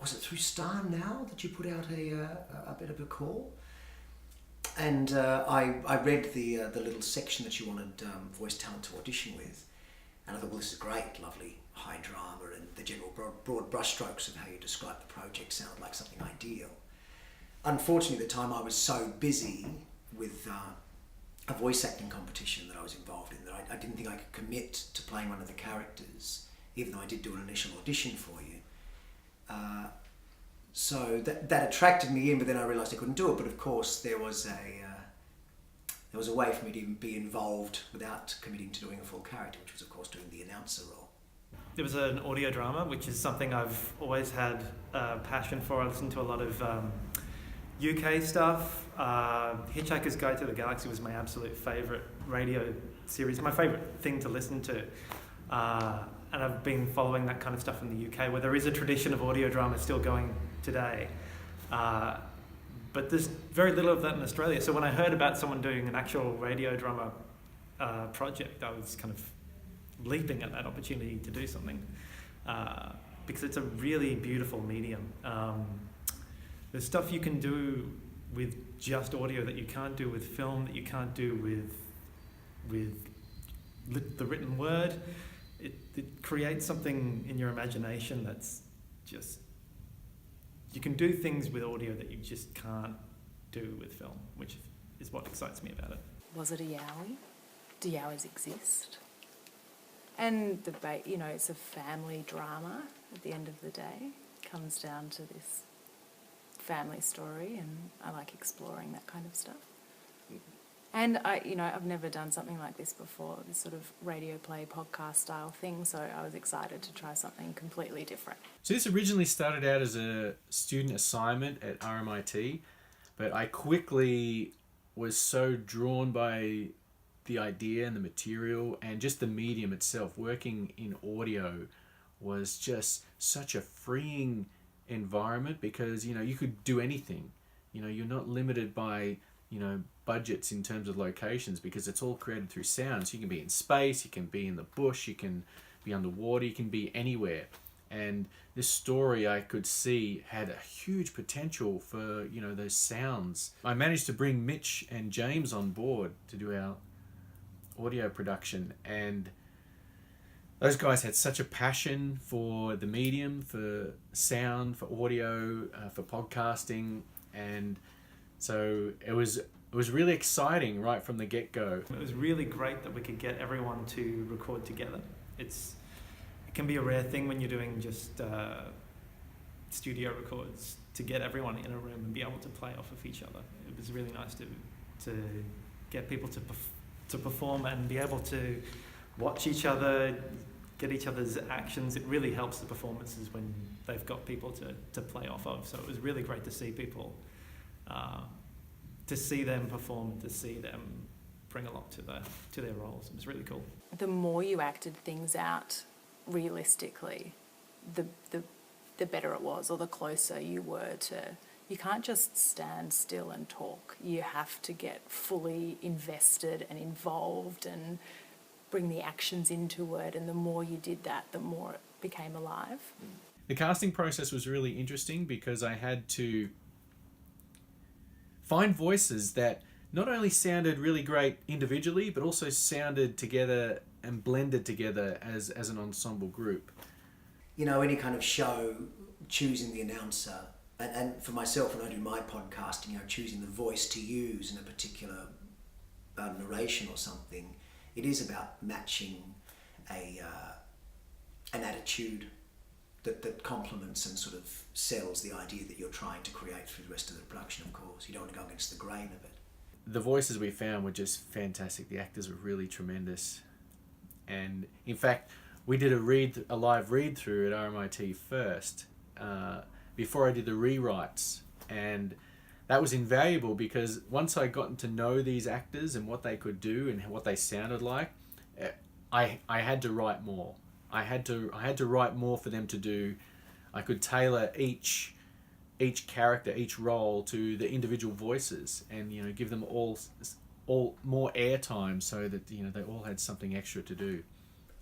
was it through Star Now that you put out a bit of a call? And I read the little section that you wanted voice talent to audition with, and I thought, well, this is great, lovely high drama, and the general broad brushstrokes of how you describe the project sounded like something ideal. Unfortunately, at the time I was so busy with a voice acting competition that I was involved in that I didn't think I could commit to playing one of the characters, even though I did do an initial audition for you. So that attracted me in, but then I realised I couldn't do it. But of course, there was a way for me to even be involved without committing to doing a full character, which was of course doing the announcer role. It was an audio drama, which is something I've always had a passion for. I listen to a lot of UK stuff. Hitchhiker's Guide to the Galaxy was my absolute favourite radio series, my favourite thing to listen to. And I've been following that kind of stuff in the UK, where there is a tradition of audio drama still going today. But there's very little of that in Australia. So when I heard about someone doing an actual radio drama project, I was kind of leaping at that opportunity to do something, because it's a really beautiful medium. There's stuff you can do with just audio that you can't do with film, that you can't do with the written word. It creates something in your imagination that's just... You can do things with audio that you just can't do with film, which is what excites me about it. Was it a Yowie? Do Yowies exist? And it's a family drama at the end of the day. It comes down to this family story, and I like exploring that kind of stuff. And I've never done something like this before, this sort of radio play podcast style thing, so I was excited to try something completely different. So this originally started out as a student assignment at RMIT, but I quickly was so drawn by the idea and the material and just the medium itself. Working in audio was just such a freeing environment, because you could do anything. You're not limited by budgets in terms of locations, because it's all created through sound. So you can be in space, you can be in the bush, you can be underwater, you can be anywhere. And this story, I could see, had a huge potential for those sounds. I managed to bring Mitch and James on board to do our audio production, and those guys had such a passion for the medium, for sound, for audio, for podcasting, and so it was really exciting right from the get-go. It was really great that we could get everyone to record together. It can be a rare thing when you're doing just studio records, to get everyone in a room and be able to play off of each other. It was really nice to get people to perform and be able to watch each other, get each other's actions. It really helps the performances when they've got people to play off of. So it was really great to see people, to see them perform, to see them bring a lot to their roles. It was really cool. The more you acted things out realistically, the better it was, or the closer you were to... You can't just stand still and talk. You have to get fully invested and involved and bring the actions into it, and the more you did that, the more it became alive. The casting process was really interesting, because I had to find voices that not only sounded really great individually, but also sounded together and blended together as an ensemble group. Any kind of show, choosing the announcer, and for myself, when I do my podcasting, choosing the voice to use in a particular narration or something, it is about matching an attitude that complements and sort of sells the idea that you're trying to create through the rest of the production, of course. You don't want to go against the grain of it. The voices we found were just fantastic. The actors were really tremendous. And in fact, we did a live read-through at RMIT first, before I did the rewrites. And that was invaluable, because once I gotten to know these actors and what they could do and what they sounded like, I had to write more. I had to write more for them to do. I could tailor each character, each role to the individual voices, and give them all more airtime, so that they all had something extra to do.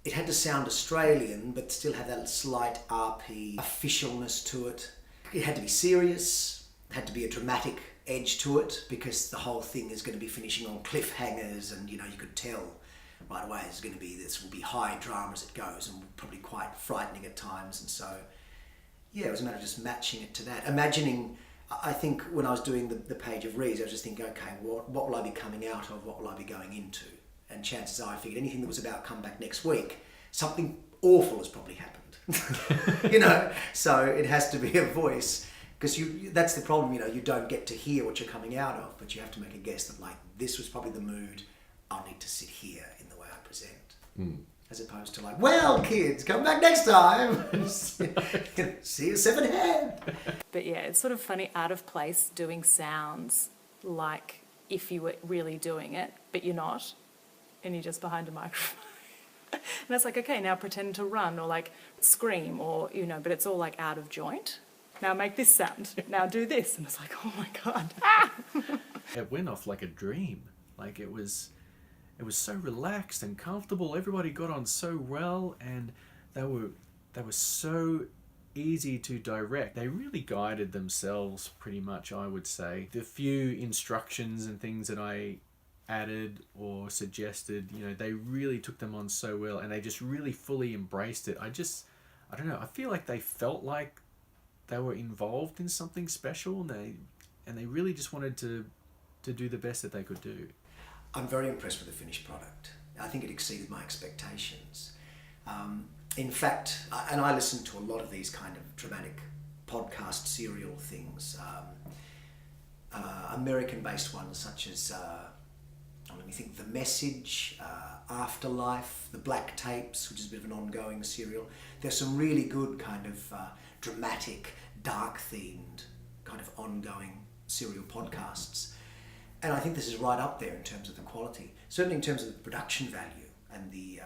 It had to sound Australian, but still have that slight RP officialness to it. it had to be serious, had to be a dramatic edge to it, because the whole thing is going to be finishing on cliffhangers, and you could tell right away this will be high drama as it goes, and probably quite frightening at times. And so yeah, it was a matter of just matching it to that. Imagining, I think when I was doing the page of reads, I was just thinking, okay, what will I be coming out of, what will I be going into? And chances are I figured anything that was about come back next week, something awful has probably happened. So it has to be a voice. Because that's the problem, you don't get to hear what you're coming out of, but you have to make a guess that, like, this was probably the mood, I'll need to sit here in the way I present. As opposed to like, well, kids, come back next time. See you 7 head. But yeah, it's sort of funny, out of place, doing sounds like if you were really doing it, but you're not, and you're just behind a microphone. And it's like, okay, now pretend to run or like scream or, but it's all like out of joint. Now make this sound. Now do this. And it's like, oh my God. It went off like a dream. Like it was so relaxed and comfortable. Everybody got on so well, and they were so easy to direct. They really guided themselves pretty much, I would say. The few instructions and things that I added or suggested, they really took them on so well, and they just really fully embraced it. I don't know, I feel like they felt like they were involved in something special, and they really just wanted to do the best that they could do. I'm very impressed with the finished product. I think it exceeded my expectations. In fact, and I listen to a lot of these kind of dramatic podcast serial things, American-based ones such as, let me think, The Message, Afterlife, The Black Tapes, which is a bit of an ongoing serial. There's some really good kind of dramatic, dark-themed kind of ongoing serial podcasts. And I think this is right up there in terms of the quality. Certainly in terms of the production value and the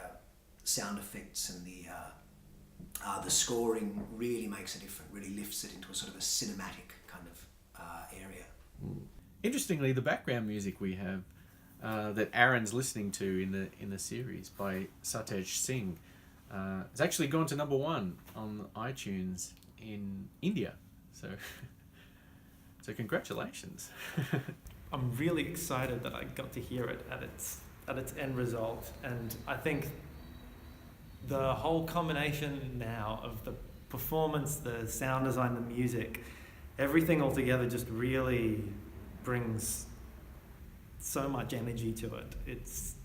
sound effects and the scoring really makes a difference, really lifts it into a sort of a cinematic kind of area. Interestingly, the background music we have that Aaron's listening to in the series by Satej Singh has actually gone to #1 on iTunes in India. So congratulations. I'm really excited that I got to hear it at its end result, and I think the whole combination now of the performance, the sound design, the music, everything all together just really brings so much energy to it. It's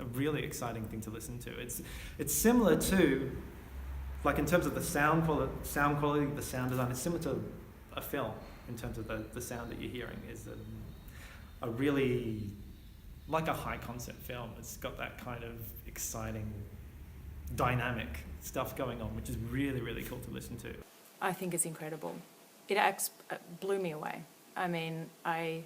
a really exciting thing to listen to. It's similar to, like in terms of the sound quality, the sound design, it's similar to a film in terms of the sound that you're hearing is a really, like a high concept film. It's got that kind of exciting, dynamic stuff going on, which is really, really cool to listen to. I think it's incredible. It blew me away. I mean, I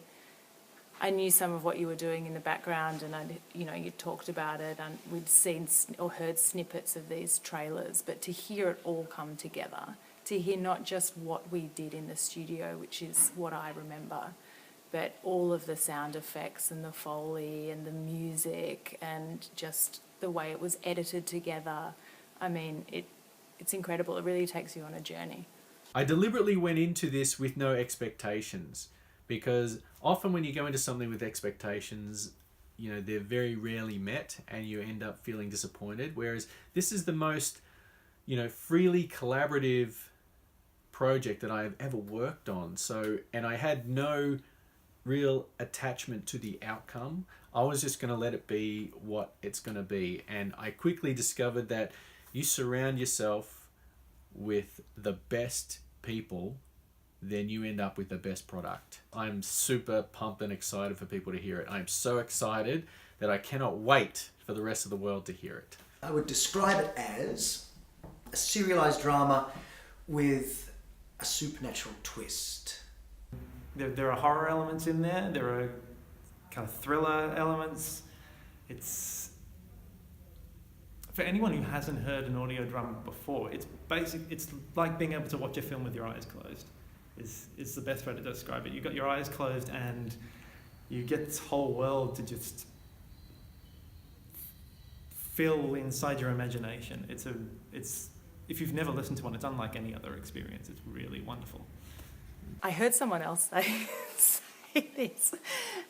knew some of what you were doing in the background, and you talked about it, and we'd seen or heard snippets of these trailers, but to hear it all come together, to hear not just what we did in the studio, which is what I remember, but all of the sound effects and the Foley and the music and just the way it was edited together. I mean, it's incredible. It really takes you on a journey. I deliberately went into this with no expectations, because often when you go into something with expectations, they're very rarely met and you end up feeling disappointed. Whereas this is the most, freely collaborative project that I've ever worked on. And I had no real attachment to the outcome. I was just going to let it be what it's going to be. And I quickly discovered that you surround yourself with the best people, then you end up with the best product. I'm super pumped and excited for people to hear it. I'm so excited that I cannot wait for the rest of the world to hear it. I would describe it as a serialized drama with a supernatural twist. There are horror elements in there. There are kind of thriller elements. It's, for anyone who hasn't heard an audio drama before, it's like being able to watch a film with your eyes closed. Is the best way to describe it. You've got your eyes closed and you get this whole world to just fill inside your imagination. It's if you've never listened to one, it's unlike any other experience. It's really wonderful. I heard someone else say this,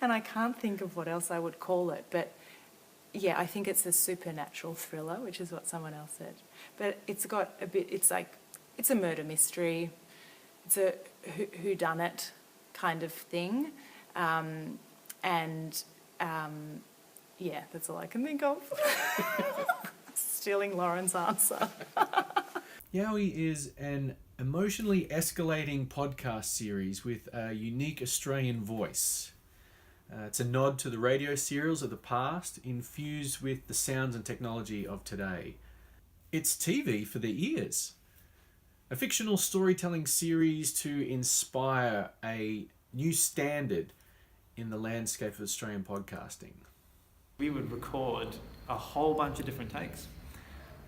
and I can't think of what else I would call it, but yeah, I think it's a supernatural thriller, which is what someone else said. But it's got a bit, it's a murder mystery, it's a whodunit kind of thing, yeah, that's all I can think of. Stealing Lauren's answer. Yowie is an emotionally escalating podcast series with a unique Australian voice. It's a nod to the radio serials of the past, infused with the sounds and technology of today. It's TV for the ears. A fictional storytelling series to inspire a new standard in the landscape of Australian podcasting. We would record a whole bunch of different takes.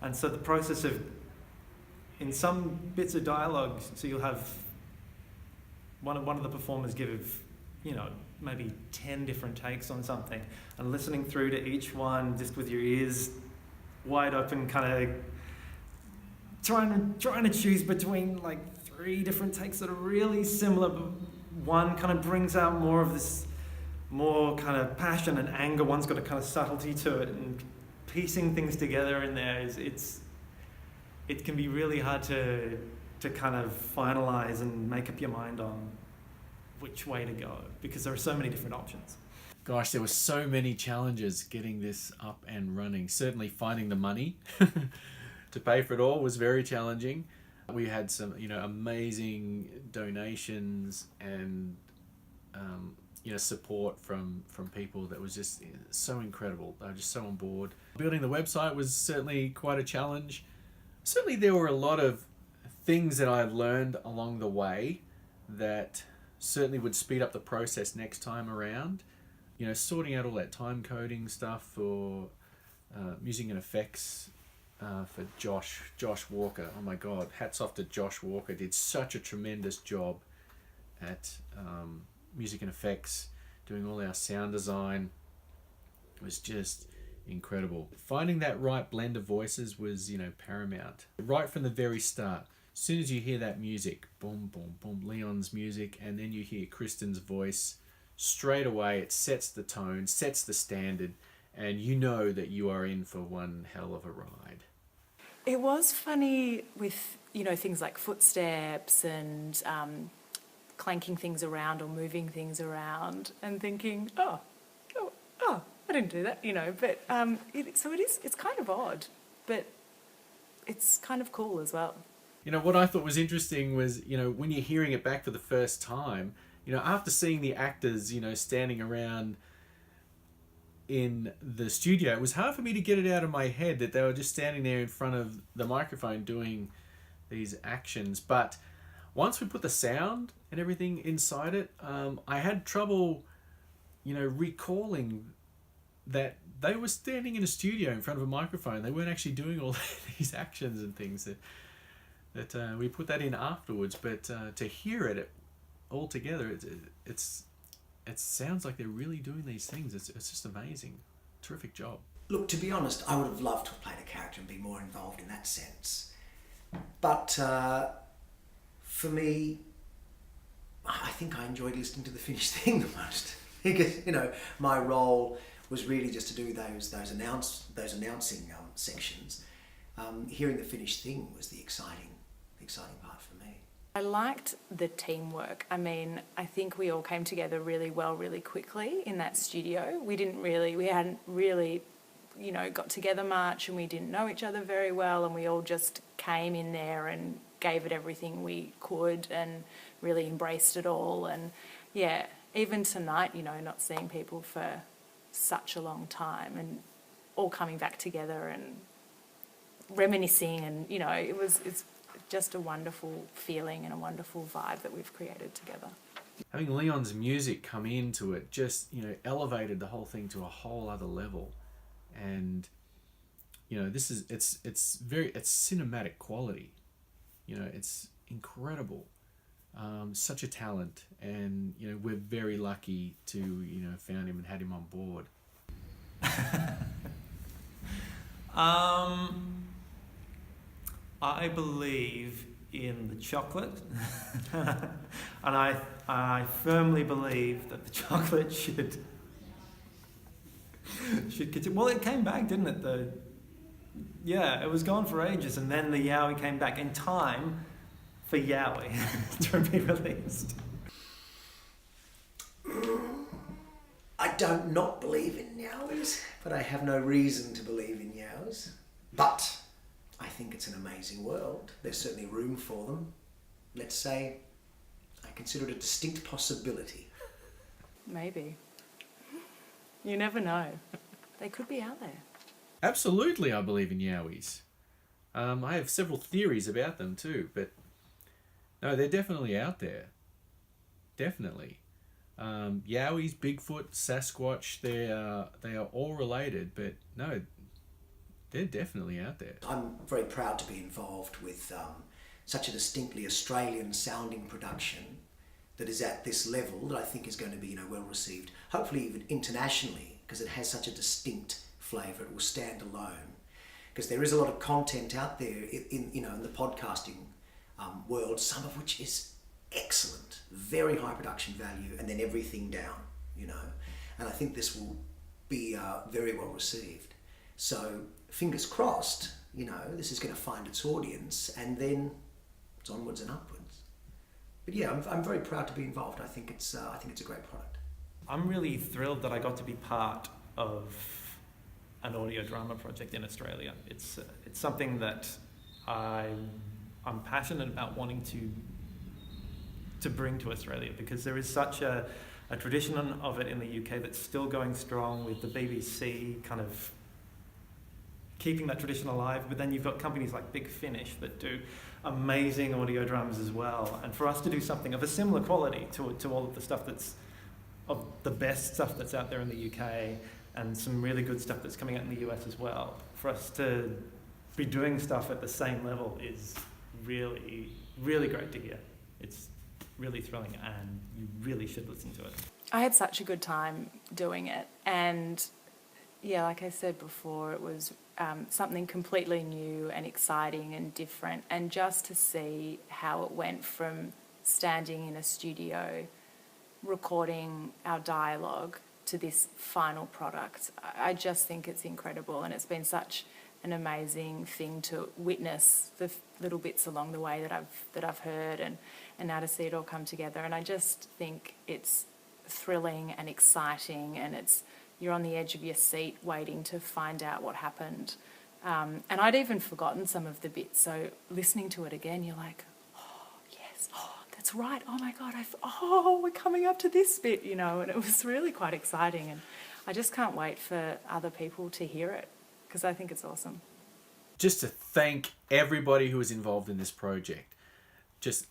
And so the process of, in some bits of dialogue, so you'll have one of the performers give, maybe 10 different takes on something, and listening through to each one just with your ears wide open, kind of trying to choose between like 3 different takes that are really similar, but one kind of brings out more of this more kind of passion and anger, one's got a kind of subtlety to it, and piecing things together in there it can be really hard to kind of finalize and make up your mind on which way to go, because there are so many different options. Gosh, there were so many challenges getting this up and running. Certainly finding the money to pay for it all was very challenging. We had some, amazing donations and, support from people that was just so incredible. They were just so on board. Building the website was certainly quite a challenge. Certainly there were a lot of things that I learned along the way that certainly would speed up the process next time around. Sorting out all that time coding stuff for music and effects for Josh Walker. Oh my God, hats off to Josh Walker. Did such a tremendous job at music and effects, doing all our sound design. It was just incredible. Finding that right blend of voices was, paramount. Right from the very start, as soon as you hear that music, boom, boom, boom, Leon's music, and then you hear Kristin's voice, straight away it sets the tone, sets the standard, and you know that you are in for one hell of a ride. It was funny with, things like footsteps and clanking things around or moving things around and thinking, oh, I didn't do that, but it's kind of odd, but it's kind of cool as well. What I thought was interesting was, when you're hearing it back for the first time, after seeing the actors, standing around in the studio, it was hard for me to get it out of my head that they were just standing there in front of the microphone doing these actions. But once we put the sound and everything inside it, I had trouble, recalling that they were standing in a studio in front of a microphone. They weren't actually doing all these actions and things that we put that in afterwards. But to hear it all together, it sounds like they're really doing these things. It's just amazing. Terrific job. Look, to be honest, I would have loved to have played a character and be more involved in that sense. But for me, I think I enjoyed listening to the finished thing the most. Because, my role was really just to do those announcing sections. Hearing the finished thing was the exciting part for me. I liked the teamwork. I mean, I think we all came together really well, really quickly in that studio. We hadn't really, got together much, and we didn't know each other very well, and we all just came in there and gave it everything we could and really embraced it all. And yeah, even tonight, not seeing people for such a long time and all coming back together and reminiscing, and it's just a wonderful feeling and a wonderful vibe that we've created together. Having Leon's music come into it just elevated the whole thing to a whole other level. And it's cinematic quality. It's incredible. Such a talent, and we're very lucky to found him and had him on board. I believe in the chocolate. And I firmly believe that the chocolate should continue. Well, it came back, didn't it? Yeah, it was gone for ages, and then the Yowie came back in time for Yowie to be released. I don't not believe in Yowies, but I have no reason to believe in Yowies. But I think it's an amazing world. There's certainly room for them. Let's say I consider it a distinct possibility. Maybe. You never know. They could be out there. Absolutely, I believe in Yowies. I have several theories about them too, but no, they're definitely out there. Definitely. Yowies, Bigfoot, Sasquatch, they are all related, but no, they're definitely out there. I'm very proud to be involved with such a distinctly Australian sounding production that is at this level that I think is going to be, well received, hopefully even internationally, because it has such a distinct flavour. It will stand alone, because there is a lot of content out there in the podcasting world, some of which is excellent, very high production value, and then everything down, and I think this will be very well received. So fingers crossed, this is going to find its audience, and then it's onwards and upwards. But yeah, I'm very proud to be involved. I think it's a great product. I'm really thrilled that I got to be part of an audio drama project in Australia. It's something that I'm passionate about wanting to bring to Australia, because there is such a tradition of it in the UK that's still going strong, with the BBC kind of keeping that tradition alive. But then you've got companies like Big Finish that do amazing audio dramas as well. And for us to do something of a similar quality to all of the stuff that's of the best stuff that's out there in the UK, and some really good stuff that's coming out in the US as well, for us to be doing stuff at the same level is really, really great to hear. It's really thrilling, and you really should listen to it. I had such a good time doing it, and yeah, like I said before, it was something completely new and exciting and different, and just to see how it went from standing in a studio recording our dialogue to this final product, I just think it's incredible, and it's been such an amazing thing to witness the little bits along the way that I've heard, and now to see it all come together. And I just think it's thrilling and exciting, and you're on the edge of your seat waiting to find out what happened. And I'd even forgotten some of the bits, so listening to it again, you're like, oh yes, oh that's right, oh my God, we're coming up to this bit, and it was really quite exciting, and I just can't wait for other people to hear it, because I think it's awesome. Just to thank everybody who was involved in this project. Just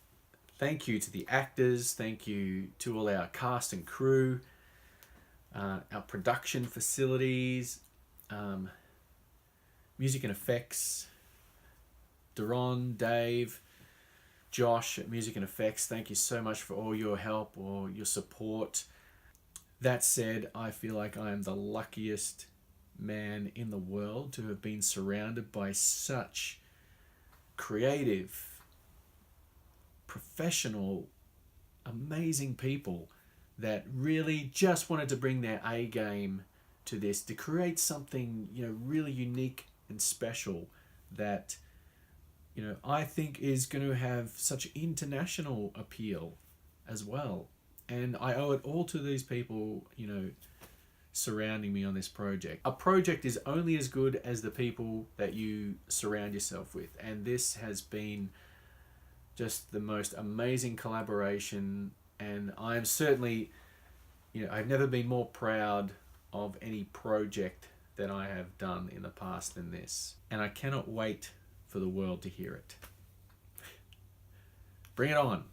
thank you to the actors, thank you to all our cast and crew, our production facilities, music and effects, Daron, Dave, Josh at Music and Effects. Thank you so much for all your help or your support. That said, I feel like I am the luckiest man in the world to have been surrounded by such creative, professional, amazing people that really just wanted to bring their A game to this, to create something, really unique and special that, I think is going to have such international appeal as well. And I owe it all to these people, surrounding me on this project. A project is only as good as the people that you surround yourself with. And this has been just the most amazing collaboration. And I'm certainly, I've never been more proud of any project that I have done in the past than this. And I cannot wait for the world to hear it. Bring it on.